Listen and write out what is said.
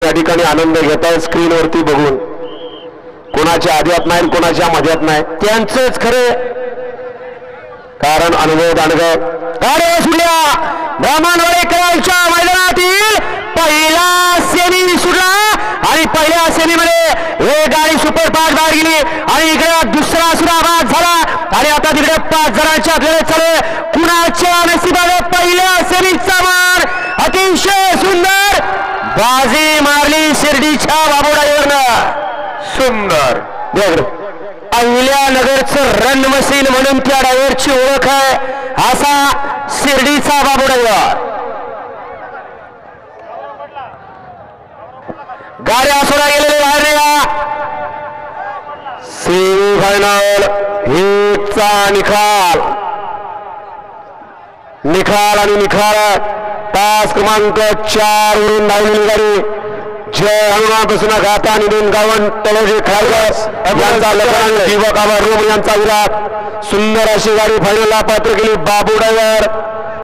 त्या ठिकाणी आनंद घेत आहे स्क्रीन वरती बघून. कोणाच्या आध्यात नाही कोणाच्या मध्यात नाही त्यांचंच खरे कारण अनुभव दांडगा गाड्या सुटल्या ब्राह्मणवाडेकरांच्या मैदानातील पहिला सेमी सुटला आणि पहिल्या सेमीमध्ये एक गाडी सुपरफास्ट बाहेर गेली आणि इकडे दुसरा सुद्धा बाद झाला आणि आता तिकडे 5 जणांच्या लढत चालू. कुणाच्या नशिबाने पहिल्या सेमीचा मान अतिशय सुंदर बाजी मारली शिर्डीच्या बाबूडाईवरनं. सुंदर अहिल्यानगरचं रन मशीन म्हणून त्या ड्रायव्हरची ओळख आहे असा शिर्डीचा बाबू ड्रायव्हर. गाड्या सोडा गेलेले बाहेर सेमीफायनल हेचा निकाल आणि निकाल तास क्रमांक 4 वरून धावलेली गाडी जय हनुमान बसुना गाता निधून गावन तळोजी खारघर यांचा लग्न दिवक आभार रोम यांचा विराट सुंदर अशी गाडी फायनलला पात्र केली बाबू ड्रायव्हर.